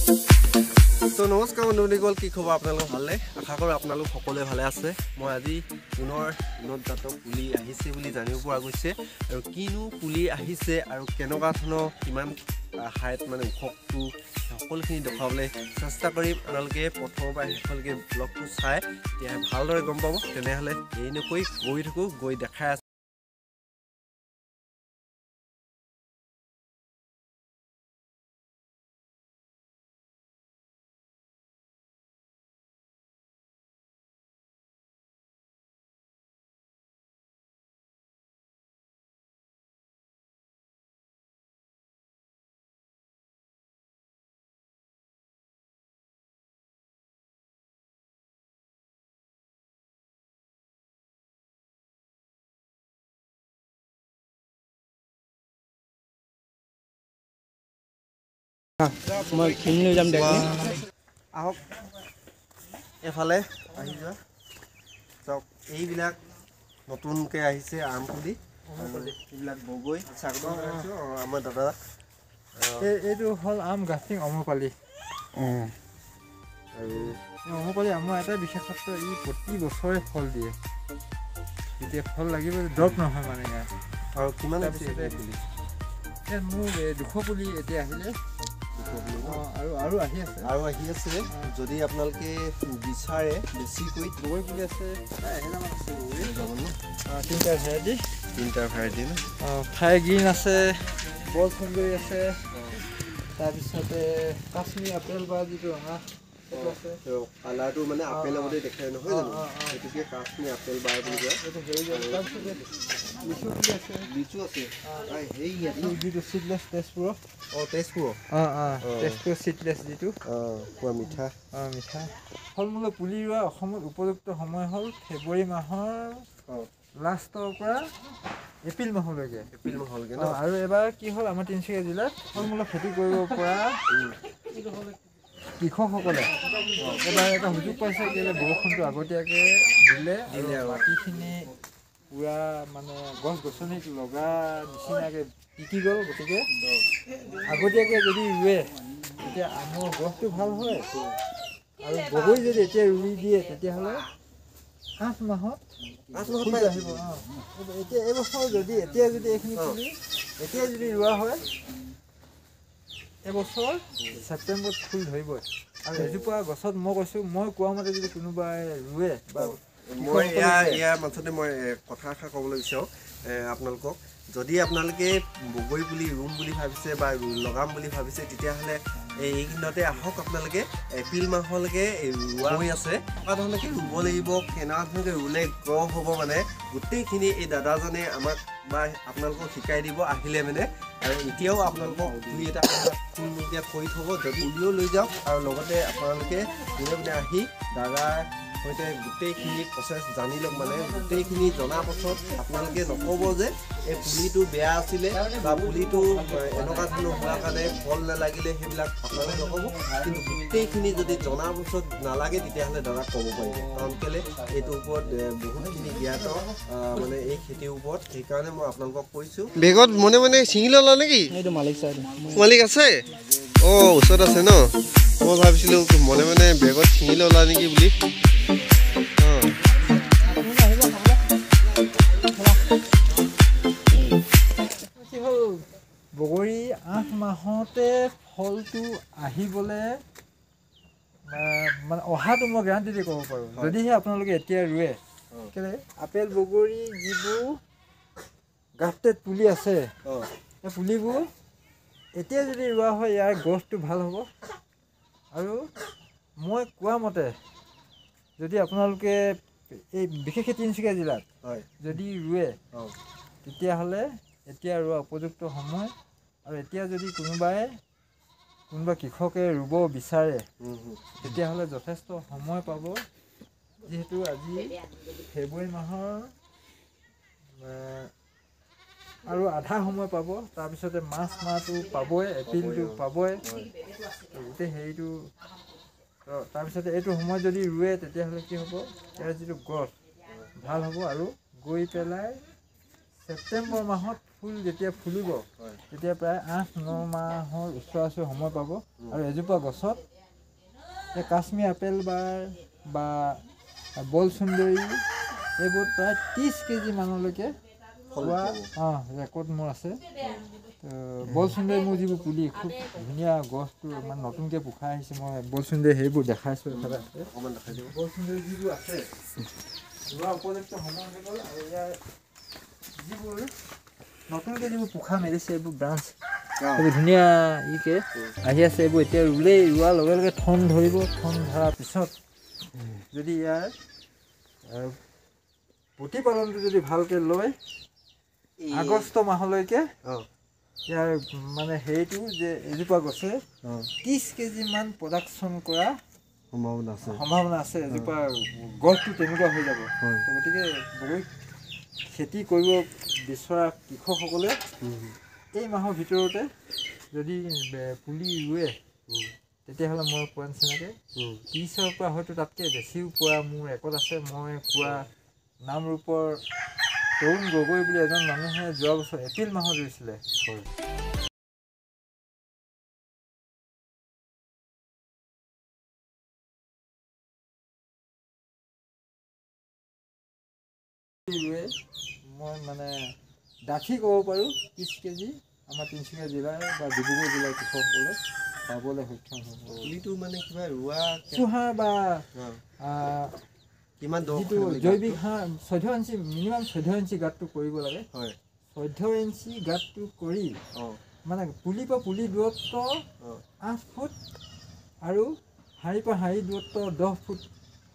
তো নমস্কাৰ বন্ধুসকল, কি খবৰ আপোনালোক ভালে? আশা কৰোঁ আপোনালোক সকলোৱে ভালে আছে। মই আজি পুনৰ উন্নত জাতৰ পুলি আহিছে বুলি জানিব পৰা গৈছে, আৰু কিনো পুলি আহিছে আৰু কেনেকুৱা ধৰণৰ কিমান হাইট মানে ওখটো সকলোখিনি দেখুৱাবলৈ চেষ্টা কৰিম। আপোনালোকে প্ৰথমৰ পৰা শেষলৈকে ব্লগটো চাই তেতিয়া ভালদৰে গম পাব। তেনেহ'লে দেৰি নকৰি গৈ থাকোঁ, গৈ দেখাই আছে। মই কিনি লৈ যাম দেখি আহক এফালে আহি যোৱা চাওক, এইবিলাক নতুনকৈ আহিছে আম পুলি, এইবিলাক বগৈ আমাৰ দাদা। এইটো হ'ল আম গাছিং অমৰপালি। আৰু অমৰপালি আমৰ এটাই বিশেষত্ব, ই প্ৰতি বছৰে ফল দিয়ে। যেতিয়া ফল লাগিব ড্ৰপ নহয় মানে ইয়াত। আৰু কিমান পুলি ইয়াত মোৰ 200 পুলি এতিয়া আহিলে, আৰু আহি আছে। যদি আপোনালোকে বিচাৰে বেছিকৈ বগৰী পুলি আছে, 1000মান আছে তিনিটা ভেৰাইটি ন। ফায়াৰ গ্ৰীণ আছে, বল সুন্দৰী আছে, তাৰপিছতে কাশ্মীৰ আপেল বা যিটো ৰঙা সেইটো আছে। কালাৰটো মানে আপেলৰ মতে দেখাই নহয় জানো, সেইটোকে কাশ্মীৰ আপেল বাৰ বুলি কয়। লিচু আছে যিটো চিডলেছ তেজপুৰৰ। তেজপুৰৰ চিডলেছ যিটো পুৰা মিঠা মিঠা। ফল মূলৰ পুলি ৰোৱা অসমত উপযুক্ত সময় হ'ল ফেব্ৰুৱাৰী মাহৰ লাষ্টৰ পৰা এপ্ৰিল মাহলৈকে। আৰু এবাৰ কি হ'ল, আমাৰ তিনিচুকীয়া জিলাত ফল মূলৰ খেতি কৰিব পৰা কৃষকসকলে এবাৰ এটা সুযোগ পাইছে, কেলৈ বৰষুণটো আগতীয়াকৈ দিলে আৰু মাটিখিনি পুৰা মানে গছ গছনিত লগা নিচিনাকৈ টিকি গ'ল। গতিকে আগতীয়াকৈ যদি ৰুৱে তেতিয়া আমৰ গছটো ভাল হয়, আৰু বগৰী যদি এতিয়া ৰুই দিয়ে তেতিয়াহ'লে 8 মাহত আহিব। এতিয়া এইবছৰ যদি এইখিনি পুলি এতিয়া যদি ৰোৱা হয়, এবছৰ ছেপ্টেম্বৰত ফুল ধৰিবই। আৰু এজোপা গছত মই কৈছোঁ, মই কোৱা মতে যদি কোনোবাই ৰুৱে বা মই ইয়াৰ মাজতে মই কথা এষাৰ ক'বলৈ বিচাৰোঁ আপোনালোকক। যদি আপোনালোকে বগৰী পুলি ৰুম বুলি ভাবিছে বা লগাম বুলি ভাবিছে, তেতিয়াহ'লে এইকেইদিনতে আহক। আপোনালোকে এপ্ৰিল মাহলৈকে ৰোৱা হৈ আছে। কেনেকুৱা ধৰণে ৰুব লাগিব, কেনেকুৱা ধৰণে ৰুলে গ্ৰ' হ'ব, মানে গোটেইখিনি এই দাদাজনে আমাক বা আপোনালোকক শিকাই দিব আহিলে মানে। আৰু এতিয়াও আপোনালোকক দুই এটা ফুলমূলকৈ কৰি থ'ব, যদি পুলিও লৈ যাওক। আৰু লগতে আপোনালোকে দিনে দিনে আহি দাদাৰ সৈতে গোটেইখিনি প্ৰচেছ জানি লওক। মানে গোটেইখিনি জনাৰ পাছত আপোনালোকে নক'ব যে এই পুলিটো বেয়া আছিলে বা পুলিটো এনেকুৱা ধৰণৰ হোৱাৰ কাৰণে ফল নালাগিলে, সেইবিলাক আপোনালোকে নক'ব। কিন্তু গোটেইখিনি যদি জনাৰ পাছত নালাগে, তেতিয়াহ'লে দাদাক ক'ব পাৰিব। কাৰণ কেলৈ এইটোৰ ওপৰত বহুতখিনি জ্ঞাত মানে এই খেতিৰ ওপৰত। সেইকাৰণে মই আপোনালোকক কৈছোঁ। বেগত মনে ছিঙি ল'লা নেকি? এইটো মালিক আছে? ওচৰত আছে ন? মই ভাবিছিলোঁ মনে বেগত ছিঙি ল'লা নেকি বুলি। বগৰী 8 মাহতে ফলটো আহিবলৈ মানে অহাটো মই গেৰাণ্টি দি ক'ব পাৰোঁ, যদিহে আপোনালোকে এতিয়া ৰুৱে। কেলৈ আপেল বগৰী যিবোৰ গ্ৰাফটেড পুলি আছে, সেই পুলিবোৰ এতিয়া যদি ৰোৱা হয়, ইয়াৰ গ্ৰ'থটো ভাল হ'ব। আৰু মই কোৱা মতে যদি আপোনালোকে এই বিশেষকৈ তিনিচুকীয়া জিলাত যদি ৰুৱে, তেতিয়াহ'লে এতিয়া ৰোৱা উপযুক্ত সময়। আৰু এতিয়া যদি কোনোবা কৃষকে ৰুব বিচাৰে, তেতিয়াহ'লে যথেষ্ট সময় পাব। যিহেতু আজি ফেব্ৰুৱাৰী মাহৰ আৰু আধা সময় পাব, তাৰপিছতে মাৰ্চ মাহটো পাবই, এপ্ৰিলটো পাবই, গোটেই হেৰিটো। তাৰপিছতে এইটো সময়ত যদি ৰুৱে, তেতিয়াহ'লে কি হ'ব, ইয়াৰ যিটো গ্ৰথ ভাল হ'ব। আৰু গৈ পেলাই ছেপ্টেম্বৰ মাহত ফুল যেতিয়া ফুলিব হয় তেতিয়া প্ৰায় 8-9 মাহৰ ওচৰা ওচৰি সময় পাব আৰু এজোপা গছত এই কাশ্মীৰ আপেল বা বল সুন্দৰী এইবোৰ প্ৰায় 30 কেজি মানলৈকে হোৱা ৰেকৰ্ড মোৰ আছে। বল সুন্দৰী মোৰ যিবোৰ পুলি খুব ধুনীয়া গছটো মানে নতুনকৈ পোখাই আহিছে মই বল সুন্দৰী সেইবোৰ দেখাইছোঁ এফালে অকণমান দেখাই দিব বল সুন্দৰী যিবোৰ আছে ৰোৱা উপযুক্ত সময় হৈ গ'ল আৰু ইয়াৰ যিবোৰ নতুনকৈ যিবোৰ পোখা মেলিছে এইবোৰ ব্ৰাঞ্চ এইবোৰ ধুনীয়া ইকে আহি আছে এইবোৰ এতিয়া ৰোৱাৰ লগে লগে ঠন ধৰিব ঠন ধৰাৰ পিছত যদি ইয়াৰ প্ৰতিপালনটো যদি ভালকৈ লয় আগষ্ট মাহলৈকে ইয়াৰ মানে হেৰিটো যে এজোপা গছে 30 কেজিমান প্ৰডাকশ্যন কৰা সম্ভাৱনা আছে এজোপা গছটো তেনেকুৱা হৈ যাব। গতিকে বগৰী খেতি কৰিব বিচৰা কৃষকসকলে এই মাহৰ ভিতৰতে যদি পুলি ৰুৱে তেতিয়াহ'লে মই কোৱা নিচিনাকৈ 30ৰ পৰা হয়তো তাতকৈ বেছিও পোৱা মোৰ ৰেকৰ্ড আছে। মই কোৱা নামৰূপৰ তৰুণ গগৈ বুলি এজন মানুহে যোৱা বছৰ এপ্ৰিল মাহত ৰুইছিলে। মই মানে ডাঠি ক'ব পাৰোঁ 30 কেজি আমাৰ তিনিচুকীয়া জিলাৰ বা ডিব্ৰুগড় জিলাৰ কৃষকসকলে পাবলৈ সক্ষম হ'ব। পুলিটো মানে কিবা ৰোৱা চুহাঁহ বা কিমান যিটো জৈৱিক সাৰ 14 ইঞ্চি মিনিমাম 14 ইঞ্চি গাঁতটো কৰিব লাগে। 14 ইঞ্চি গাঁতটো কৰি মানে পুলিৰ পৰা পুলি দূৰত্ব 8 ফুট আৰু শাৰীৰ পৰা শাৰী দূৰত্ব 10 ফুট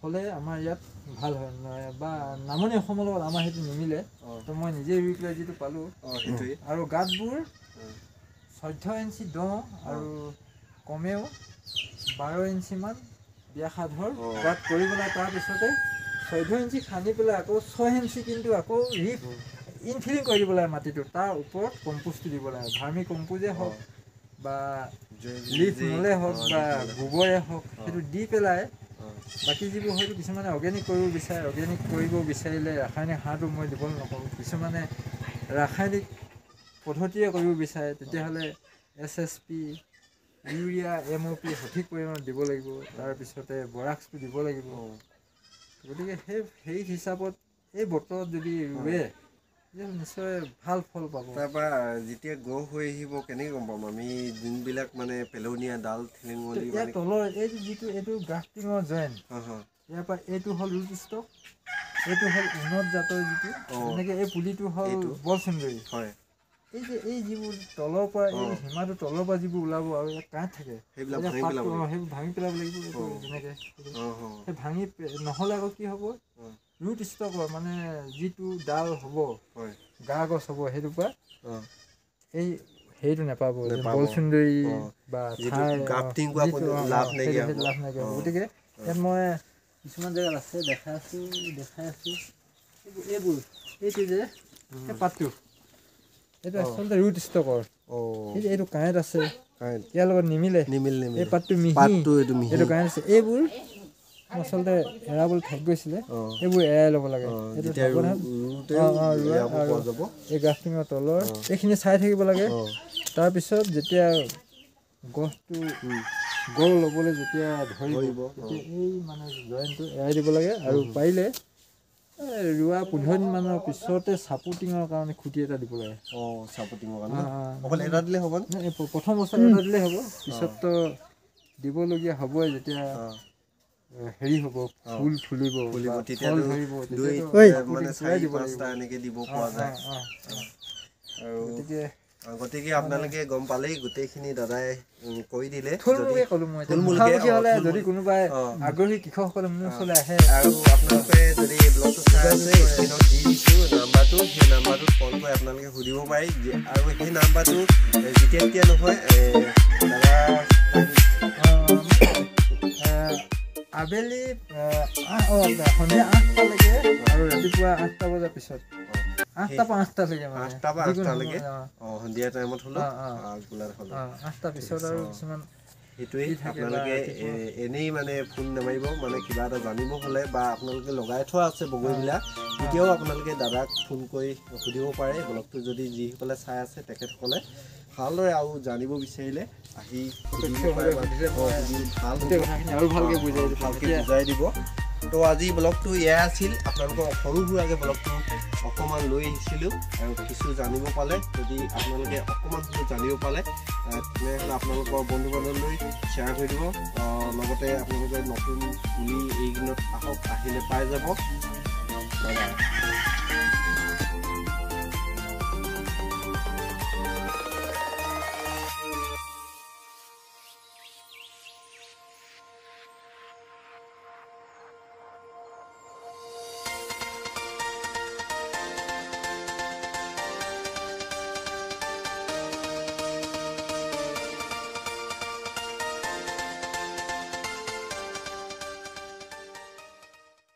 হ'লে আমাৰ ইয়াত ভাল হয় বা নামনি অসমৰ লগত আমাৰ সেইটো নিমিলে। তো মই নিজে ৰুই পেলাই যিটো পালোঁ আৰু গাঁতবোৰ 14 ইঞ্চি দ আৰু কমেও 12 ইঞ্চিমান ব্যাসাৰ্ধৰ গাঁত কৰি পেলাই তাৰপিছতে 14 ইঞ্চি খান্দি পেলাই আকৌ 6 ইঞ্চি কিন্তু আকৌ ইনফিলিং কৰি দিব লাগে মাটিটো তাৰ ওপৰত কম্পোষ্টটো দিব লাগে ভাৰ্মি কম্পোজে হওক বা লিফ মলে হওক বা গোবৰে হওক সেইটো দি পেলাই বাকী যিবোৰ হয়তো কিছুমানে অৰ্গেনিক কৰিব বিচাৰে অৰ্গেনিক কৰিব বিচাৰিলে ৰাসায়নিক সাৰটো মই দিবলৈ নকৰোঁ। কিছুমানে ৰাসায়নিক পদ্ধতিৰে কৰিব বিচাৰে তেতিয়াহ'লে SSP ইউৰিয়া MOP সঠিক পৰিমাণত দিব লাগিব তাৰপিছতে বৰাক্সটো দিব লাগিব। গতিকে সেই হিচাপত এই বতৰত যদি ৰুৱে নিশ্চয় ভাল ফল পাব। তাৰপৰা যেতিয়া গ্ৰ' হৈ আহিব কেনেকৈ গম পাম আমি যোনবিলাক মানে পেলনীয়া ডাল ঠেলিঙলি ইয়াৰ তলৰ এইটো যিটো এইটো গ্ৰাফটিঙৰ জইন ইয়াৰ পৰা এইটো হ'ল ৰুট ষ্টক এইটো হ'ল উন্নত জাতৰ যিটো এনেকৈ এই পুলিটো হ'ল বল সুন্দৰী এই যিবোৰ তলৰ পৰা এই সীমাটো তলৰ পৰা যিবোৰ ওলাব আৰু ইয়াত কাঠ থাকে সেইবোৰ ভাঙি পেলাব লাগিব যেনেকৈ সেই ভাঙি নহ'লে আকৌ কি হ'ব ৰুট ষ্টকৰ মানে যিটো ডাল হ'ব গা গছ হ'ব সেইটোৰ পৰা এই সেইটো নাপাব বল সুন্দৰী বা লাভ নাইকিয়া হ'ব। গতিকে ইয়াত মই কিছুমান জেগাত আছে দেখাই আছোঁ এইবোৰ এইটো যে সেই পাতটো এইটো আচলতে ৰুট ষ্টকৰ এইটো কাঁইট আছে ইয়াৰ লগত নিমিলে এই পাতটো মিহি এইটো কাঁইট আছে এইবোৰ আচলতে এৰাবলৈ থাকি গৈছিলে এইবোৰ এৰাই ল'ব লাগে। এইটো এই গ্ৰাফটিঙৰ তলৰ এইখিনি চাই থাকিব লাগে। তাৰপিছত যেতিয়া গছটো গড় ল'বলৈ যেতিয়া ধৰিব তেতিয়া এই মানে জইনটো এৰাই দিব লাগে আৰু পাৰিলে ৰোৱা 15 দিন মানৰ পিছতে চাপোটিঙৰ কাৰণে খুঁটি এটা দিব লাগে। প্ৰথম বছৰ এটা দিলেই হ'ব পিছততো দিবলগীয়া হ'বই যেতিয়া হেৰি হ'ব ফুল ফুলিব ফল ধৰিব গতিকে আপোনালোকে গম পালেই গোটেইখিনি দাদাই কৈ দিলে। যদি কোনোবাই আগ্ৰহী কৃষকসকলে মোৰ ওচৰলৈ আহে আৰু আপোনালোকে যদি ব্লগটো চাই আছে স্ক্ৰীনত দি দিছোঁ নাম্বাৰটো সেই নাম্বাৰটোত কল কৰি আপোনালোকে সুধিব পাৰি আৰু সেই নাম্বাৰটো যেতিয়া তেতিয়া নহয় দাদা আবেলি সন্ধিয়া 8টালৈকে আৰু ৰাতিপুৱা 8টা বজাৰ পিছত 8টা পৰা 8টালৈকে সন্ধিয়া টাইমত হ'লেও 8টা পিছত আৰু কিছুমান সেইটোৱেই আপোনালোকে এনেই মানে ফোন নামাৰিব মানে কিবা এটা জানিব হ'লে বা আপোনালোকে লগাই থোৱা আছে বগৰীবিলাক তেতিয়াও আপোনালোকে দাদাক ফোন কৰি সুধিব পাৰে ব্লগটো যদি যিসকলে চাই আছে তেখেতসকলে ভালদৰে আৰু জানিব বিচাৰিলে আহি ভালকৈ বুজাই দিব তো আজি ব্লগটো এয়াই আছিল আপোনালোকৰ সৰু সুৰাকৈ ব্লগটো অকণমান লৈ আহিছিলোঁ আৰু কিছু জানিব পালে যদি আপোনালোকে অকণমান কিছু জানিব পালে তেনেহ'লে আপোনালোকৰ বন্ধু বান্ধৱলৈ শ্বেয়াৰ কৰি দিব লগতে আপোনালোকে নতুন পুলি এইকেইদিনত আহক আহিলে পাই যাব।